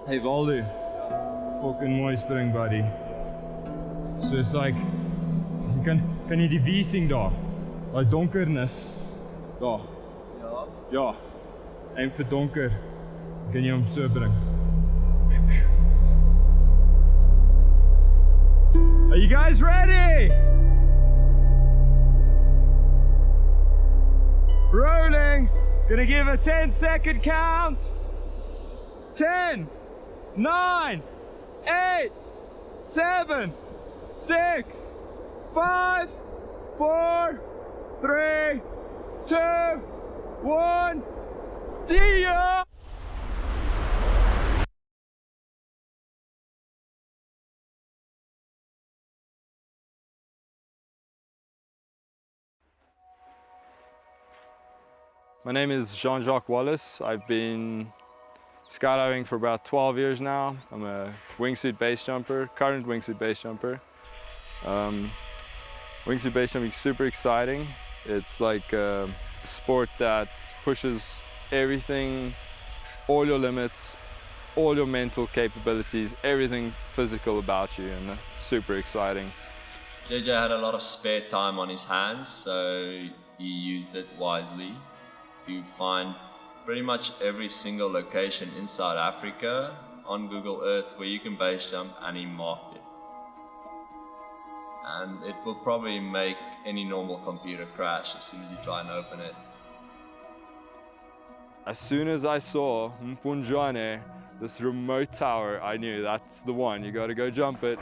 Hey Waldo, fucking mooi spring buddy. So it's like, kan jy die wie sien daar? Daai donkernis. Daar. Ja. Ja. En vir donker kan jy hom so bring. Are you guys ready? Rolling. Gonna give a 10-second count. 10, 9, 8, 7, 6, 5, 4, 3, 2, 1. See ya! My name is JeanJacques Wallis. I've been skydiving for about 12 years now. I'm a wingsuit base jumper, current wingsuit base jumper. Wingsuit base jumping is super exciting. It's like a sport that pushes everything, all your limits, all your mental capabilities, everything physical about you, and that's super exciting. JJ had a lot of spare time on his hands, so he used it wisely to find pretty much every single location in South Africa on Google Earth where you can base jump, and he marked it. And it will probably make any normal computer crash as soon as you try and open it. As soon as I saw Mponjwane, this remote tower, I knew that's the one, you gotta go jump it.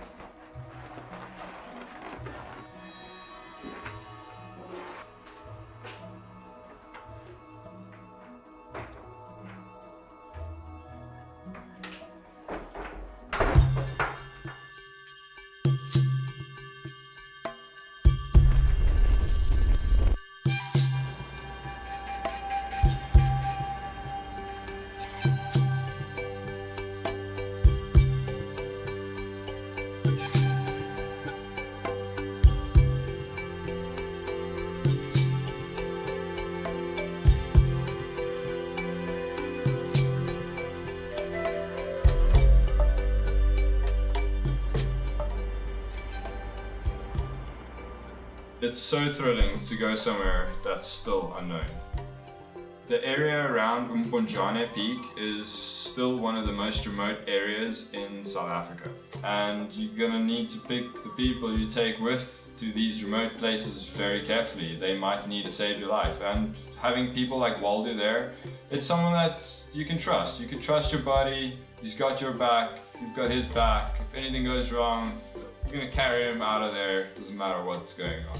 It's so thrilling to go somewhere that's still unknown. The area around Mponjwane Peak is still one of the most remote areas in South Africa. And you're gonna need to pick the people you take with to these remote places very carefully. They might need to save your life. And having people like Waldo there, it's someone that you can trust. You can trust your buddy, he's got your back, you've got his back. If anything goes wrong, you're gonna carry him out of there, doesn't matter what's going on.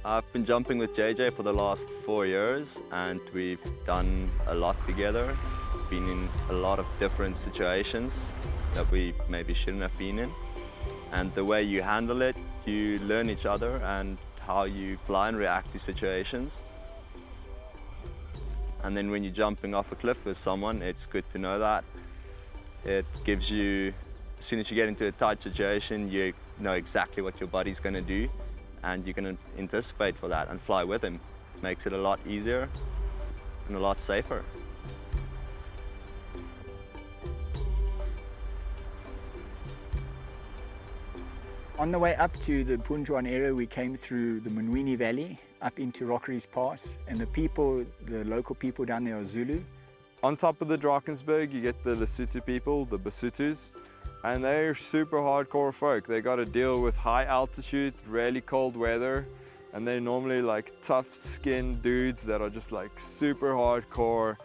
I've been jumping with JJ for the last 4 years, and we've done a lot together. Been in a lot of different situations that we maybe shouldn't have been in. And the way you handle it, you learn each other and how you fly and react to situations. And then when you're jumping off a cliff with someone, it's good to know that. It gives you, as soon as you get into a tight situation, you know exactly what your buddy's going to do, and you can anticipate for that and fly with him. Makes it a lot easier and a lot safer. On the way up to the Mponjwane area, we came through the Mponjwane Valley up into Rockery's Pass, and the local people down there are Zulu. On top of the Drakensberg, you get the Lesotho people, the Basutus, and they're super hardcore folk. They got to deal with high altitude, really cold weather, and they're normally like tough-skinned dudes that are just like super hardcore.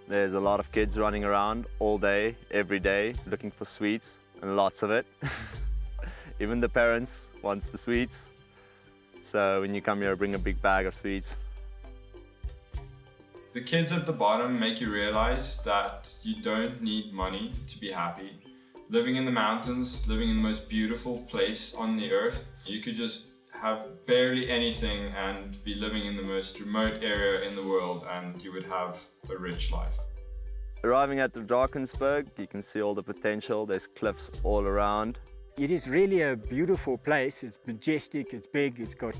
There's a lot of kids running around all day, every day, looking for sweets, and lots of it. Even the parents want the sweets. So when you come here, bring a big bag of sweets. The kids at the bottom make you realize that you don't need money to be happy. Living in the mountains, living in the most beautiful place on the earth, you could just have barely anything and be living in the most remote area in the world, and you would have a rich life. Arriving at the Drakensberg, you can see all the potential. There's cliffs all around. It is really a beautiful place. It's majestic, it's big, it's got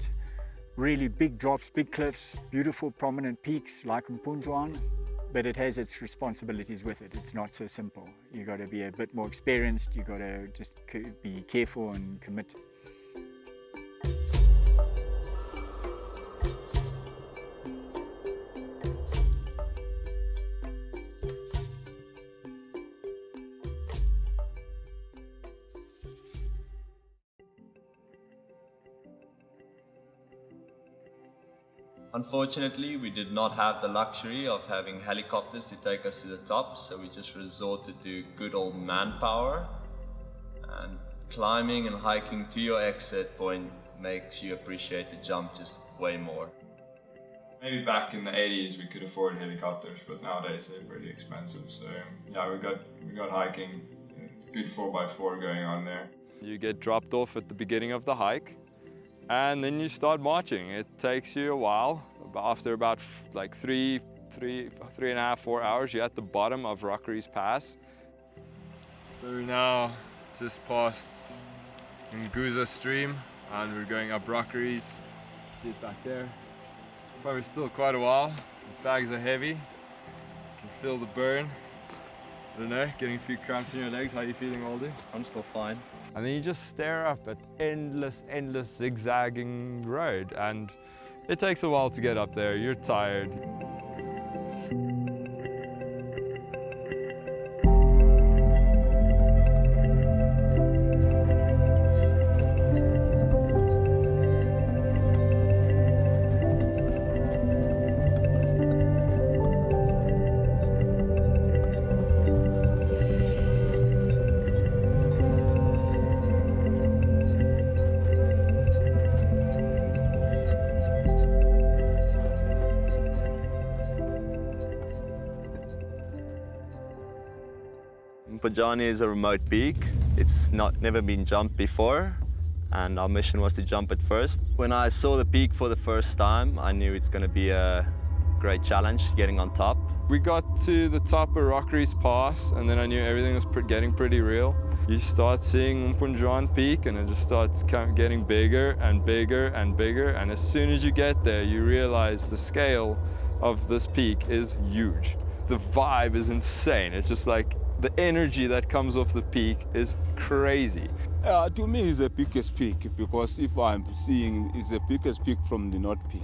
really big drops, big cliffs, beautiful prominent peaks like Mponjwane. but it has its responsibilities with it. It's not so simple. You got to be a bit more experienced. You got to just be careful and commit. Unfortunately, we did not have the luxury of having helicopters to take us to the top, so we just resorted to good old manpower. And climbing and hiking to your exit point makes you appreciate the jump just way more. Maybe back in the 80s we could afford helicopters, but nowadays they're pretty expensive. So yeah, we got hiking, good 4x4 going on there. You get dropped off at the beginning of the hike, and then you start marching. It takes you a while. After about like three and a half, 4 hours, you're at the bottom of Rockery's Pass. So we're now just past Nguza stream, and we're going up Rockery's. See it back there. Probably still quite a while. These bags are heavy. You can feel the burn. I don't know, getting a few cramps in your legs. How are you feeling, Waldo? I'm still fine. And then you just stare up at endless zigzagging road, and it takes a while to get up there. You're tired. Mponjwane is a remote peak. It's never been jumped before, and our mission was to jump it first. When I saw the peak for the first time, I knew it's going to be a great challenge getting on top. We got to the top of Rockery's Pass, and then I knew everything was getting pretty real. You start seeing Mponjwane Peak, and it just starts getting bigger and bigger and bigger, and as soon as you get there, you realize the scale of this peak is huge. The vibe is insane. It's just like the energy that comes off the peak is crazy. To me, it's the biggest peak, because if I'm seeing it's the biggest peak from the North Peak.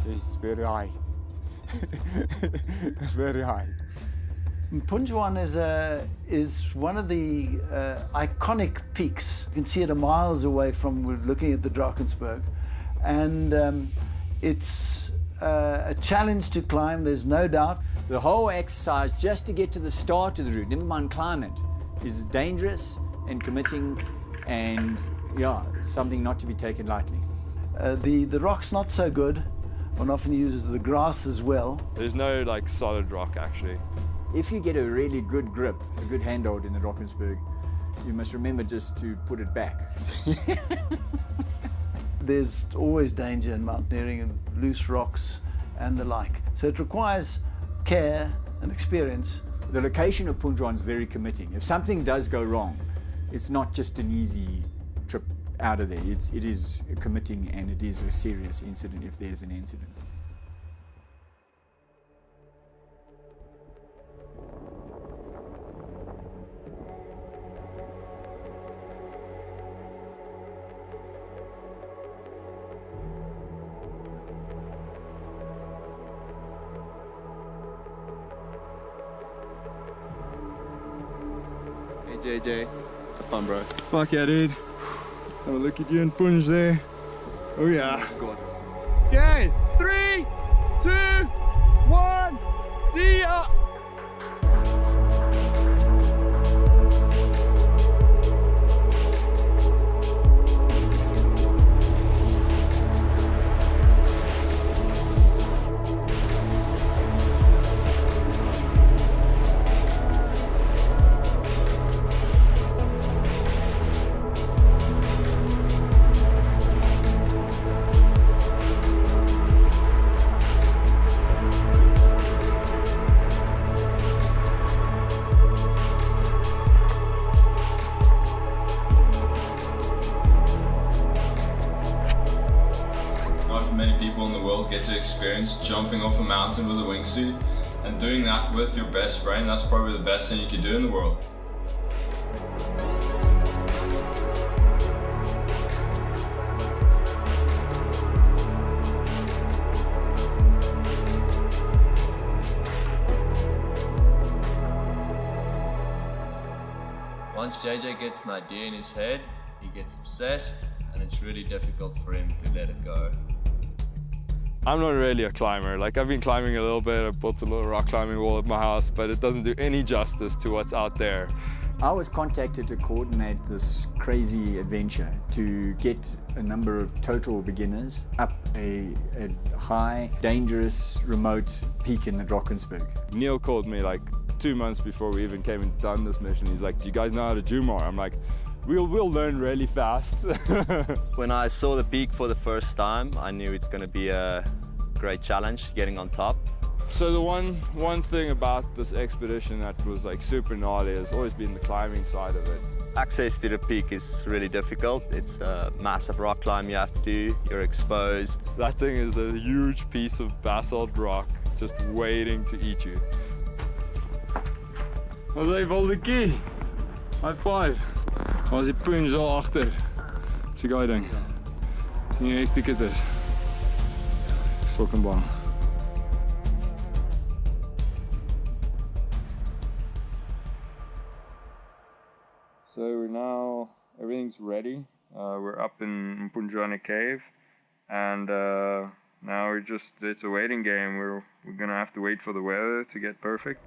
It's very high. It's very high. Mponjwane is one of the iconic peaks. You can see it a miles away from looking at the Drakensberg, and it's a challenge to climb, there's no doubt. The whole exercise just to get to the start of the route, never mind climb it, is dangerous and committing, and yeah, something not to be taken lightly. The rock's not so good. One often uses the grass as well. There's no like solid rock actually. If you get a really good grip, a good handhold in the Drakensberg, you must remember just to put it back. There's always danger in mountaineering, and loose rocks and the like. So it requires care and experience. The location of Mponjwane is very committing. If something does go wrong, it's not just an easy trip out of there. It is committing, and it is a serious incident if there's an incident. JJ. Fun, bro. Fuck yeah, dude. Have a look at you and Punj there. Oh yeah. God. Okay, 3, 2, 1, see ya! experience jumping off a mountain with a wingsuit, and doing that with your best friend, that's probably the best thing you can do in the world. Once JJ gets an idea in his head, he gets obsessed, and it's really difficult for him to let it go. I'm not really a climber. Like, I've been climbing a little bit. I built a little rock climbing wall at my house, but it doesn't do any justice to what's out there. I was contacted to coordinate this crazy adventure to get a number of total beginners up a high, dangerous, remote peak in the Drakensberg. Neil called me like 2 months before we even came and done this mission. He's like, "Do you guys know how to do more?" I'm like, We'll learn really fast. When I saw the peak for the first time, I knew it's going to be a great challenge getting on top. So the one thing about this expedition that was like super gnarly has always been the climbing side of it. Access to the peak is really difficult. It's a massive rock climb you have to do. You're exposed. That thing is a huge piece of basalt rock just waiting to eat you. Wat is Waldekie? High five. Waar is die punch al agter? Dis die guy ding. Sien jy hoe hektiek dit is? Ek's fucking bang. So now everything's ready. We're up in Mponjwane cave, and now it's a waiting game. We're gonna have to wait for the weather to get perfect.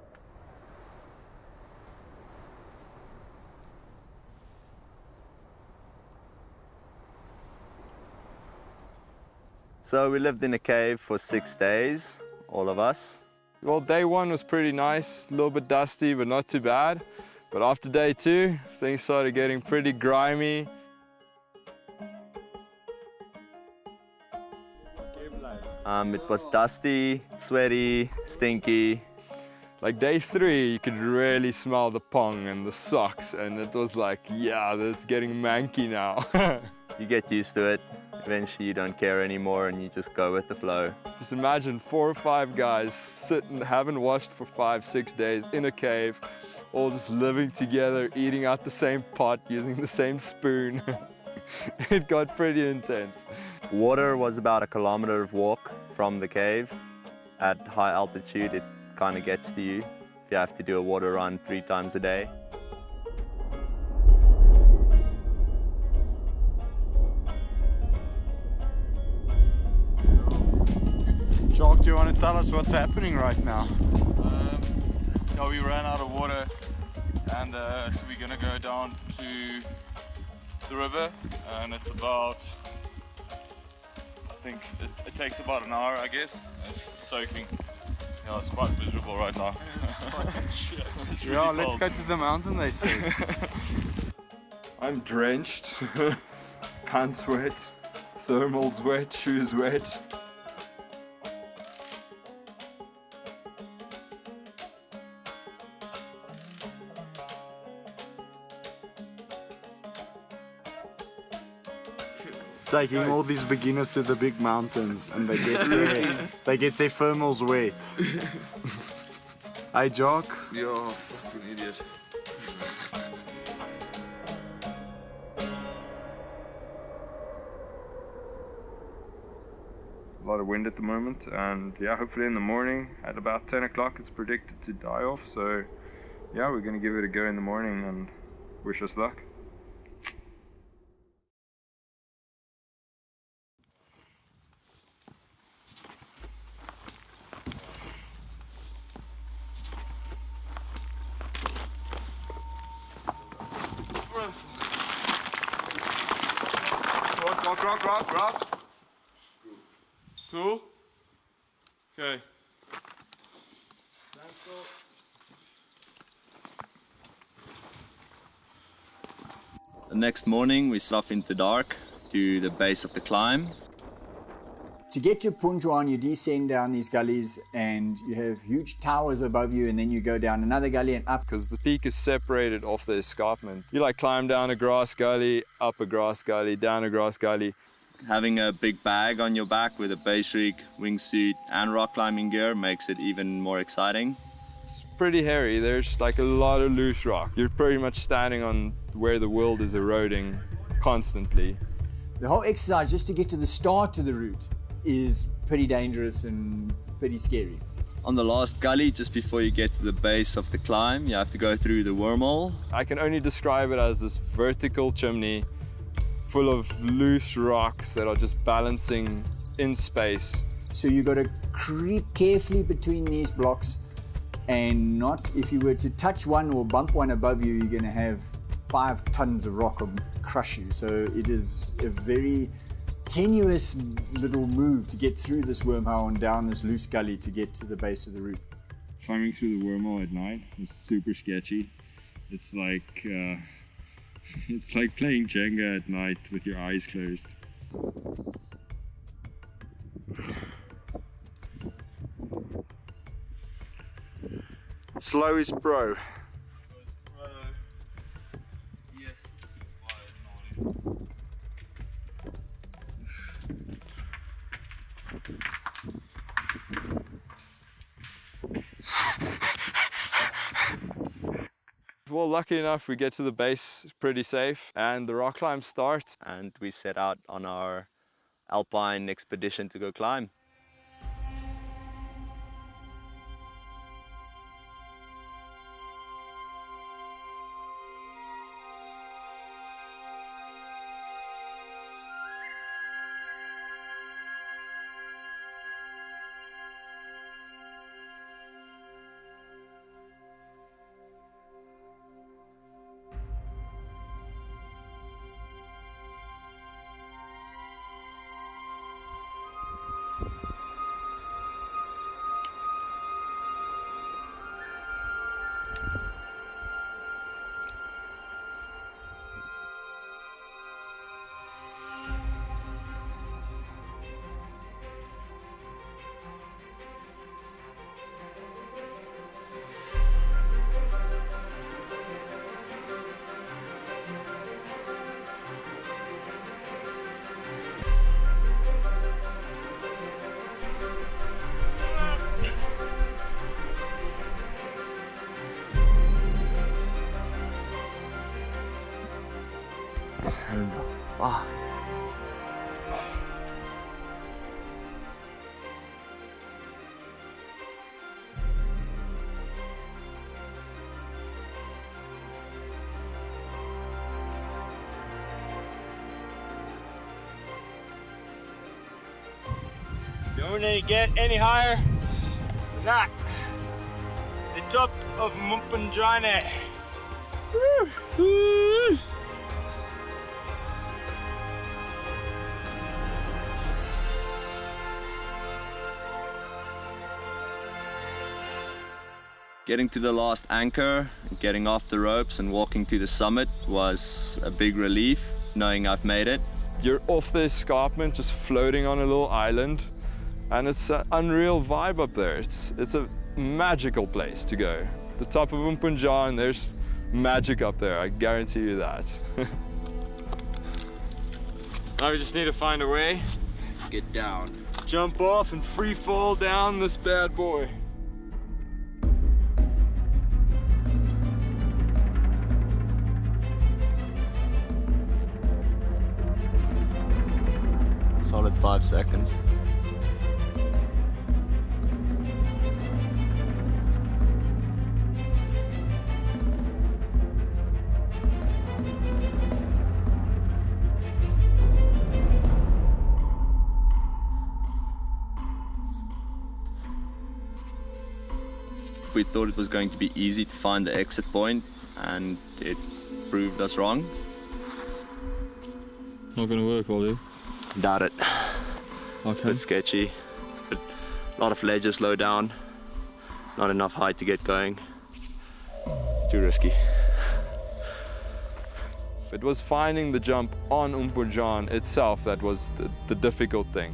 So we lived in a cave for 6 days, all of us. Well, day one was pretty nice, a little bit dusty, but not too bad. But after day two, things started getting pretty grimy. It was dusty, sweaty, stinky. Like day three, you could really smell the pong and the socks, and it was like, yeah, this is getting manky now. You get used to it. Eventually you don't care anymore and you just go with the flow. Just imagine 4 or 5 guys sitting, haven't washed for 5-6 days in a cave, all just living together, eating out the same pot, using the same spoon. It got pretty intense. Water was about a kilometer walk from the cave. At high altitude, it kind of gets to you. You have to do a water run 3 times a day. Jacques, do you want to tell us what's happening right now? Yeah, we ran out of water, and so we're going to go down to the river, and it's about, I think it takes about an hour, I guess. It's soaking. Yeah, it's quite miserable right now. It's really cold. Let's go to the mountain, they say. I'm drenched, pants wet, thermals wet, shoes wet. Taking all these beginners to the big mountains, and they get their thermals wet. Hey, Jacques? Yeah, fucking idiot. A lot of wind at the moment, and yeah, hopefully in the morning at about 10 o'clock it's predicted to die off. So yeah, we're gonna give it a go in the morning and wish us luck. Rock. Cool? Okay. The next morning we set off into the dark to the base of the climb. To get to Mponjwane, you descend down these gullies and you have huge towers above you, and then you go down another gully and up. Because the peak is separated off the escarpment. You like climb down a grass gully, up a grass gully, down a grass gully. Having a big bag on your back with a base rig, wingsuit and rock climbing gear makes it even more exciting. It's pretty hairy. There's like a lot of loose rock. You're pretty much standing on where the world is eroding constantly. The whole exercise just to get to the start of the route is pretty dangerous and pretty scary. On the last gully, just before you get to the base of the climb, you have to go through the wormhole. I can only describe it as this vertical chimney full of loose rocks that are just balancing in space. So you got to creep carefully between these blocks and not, if you were to touch one or bump one above you, you're going to have 5 tons of rock crush you. So it is a very tenuous little move to get through this wormhole and down this loose gully to get to the base of the route. Climbing through the wormhole at night is super sketchy. It's like playing Jenga at night with your eyes closed. Slow is pro. Well, lucky enough, we get to the base pretty safe and the rock climb starts. And we set out on our alpine expedition to go climb. Wow. Don't need to get any higher than that. The top of Mponjwane. Woo! Woo! Getting to the last anchor, getting off the ropes and walking to the summit was a big relief, knowing I've made it. You're off the escarpment, just floating on a little island, and it's an unreal vibe up there. It's a magical place to go. The top of Mponjwane, there's magic up there, I guarantee you that. Now we just need to find a way to get down. Jump off and free fall down this bad boy. Solid 5 seconds. We thought it was going to be easy to find the exit point, and it proved us wrong. Not gonna work, Waldo. Doubt it. It's a Okay. bit sketchy, but a lot of ledges low down, not enough height to get going. Too risky. It was finding the jump on Mponjwane itself that was the difficult thing.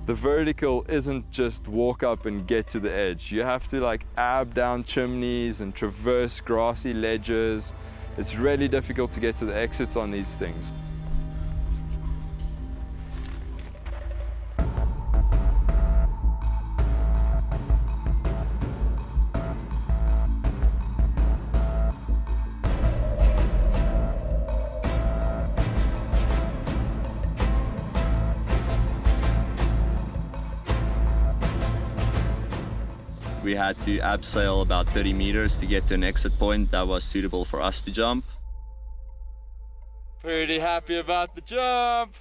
The vertical isn't just walk up and get to the edge. You have to like ab down chimneys and traverse grassy ledges. It's really difficult to get to the exits on these things. We had to abseil about 30 meters to get to an exit point that was suitable for us to jump. Pretty happy about the jump.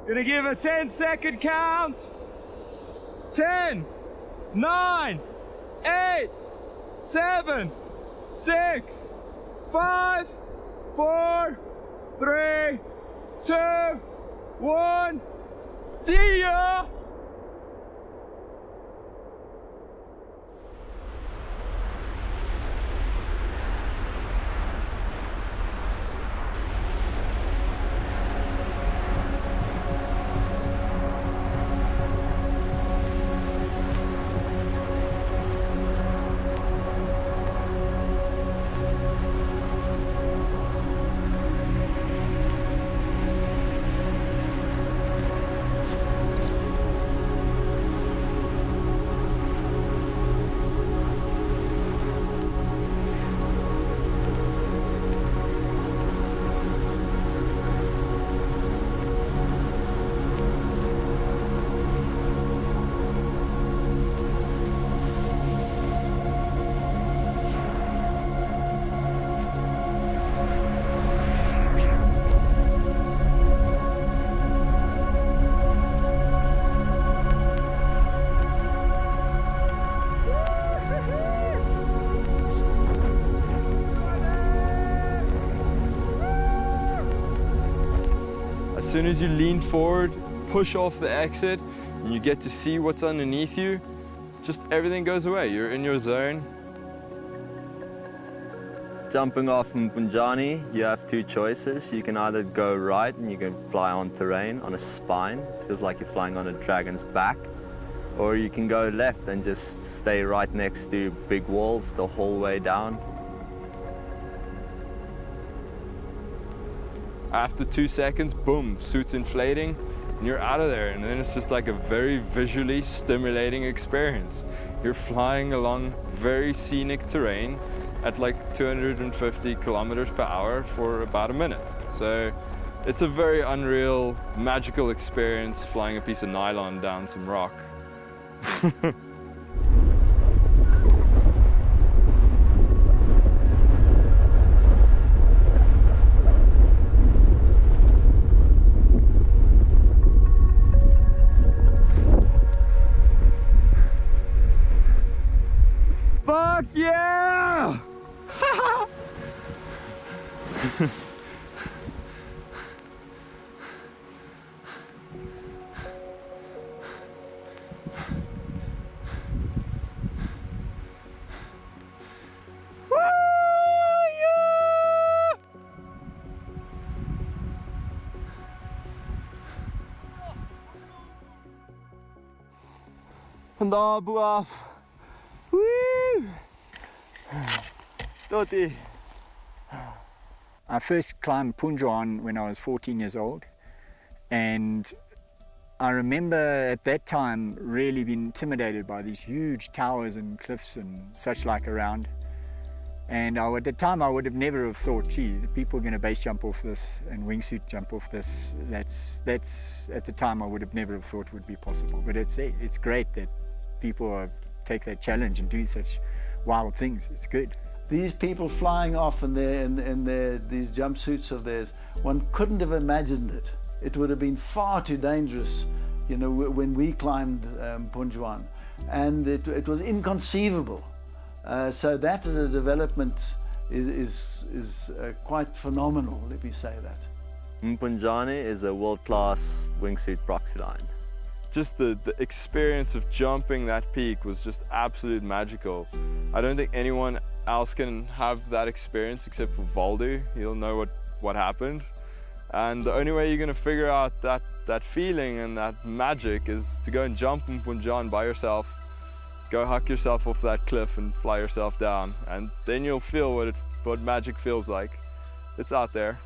Gonna give a 10-second count. 10, 9, 8, 7, 6, 5, 4, 3, 2, 1. See ya! As soon as you lean forward, push off the exit, and you get to see what's underneath you, just everything goes away. You're in your zone. Jumping off Mponjwane, you have two choices. You can either go right and you can fly on terrain, on a spine. Feels like you're flying on a dragon's back. Or you can go left and just stay right next to big walls the whole way down. After 2 seconds, boom, suit's inflating, and you're out of there. And then it's just like a very visually stimulating experience. You're flying along very scenic terrain at like 250 kilometers per hour for about a minute. So it's a very unreal, magical experience flying a piece of nylon down some rock. Fuck yeah! Van daar bo af. Woo! Totie. I first climbed Mponjwane when I was 14 years old, and I remember at that time really being intimidated by these huge towers and cliffs and such like around. And at the time I would have never have thought, gee, the people are going to base jump off this and wingsuit jump off this. That's at the time I would have never have thought would be possible. But it's great that people take that challenge and do such wild things. It's good. These people flying off in these jumpsuits of theirs, one couldn't have imagined it. It would have been far too dangerous you know, when we climbed Mponjwane, and it was inconceivable. So that as a development is quite phenomenal, let me say that. Mponjwane is a world-class wingsuit proxy line. Just the experience of jumping that peak was just absolute magical. I don't think anyone else can have that experience except for Waldo. He'll know what happened. And the only way you're going to figure out that feeling and that magic is to go and jump in Mponjwane by yourself, go huck yourself off that cliff and fly yourself down, and then you'll feel what magic feels like. It's out there.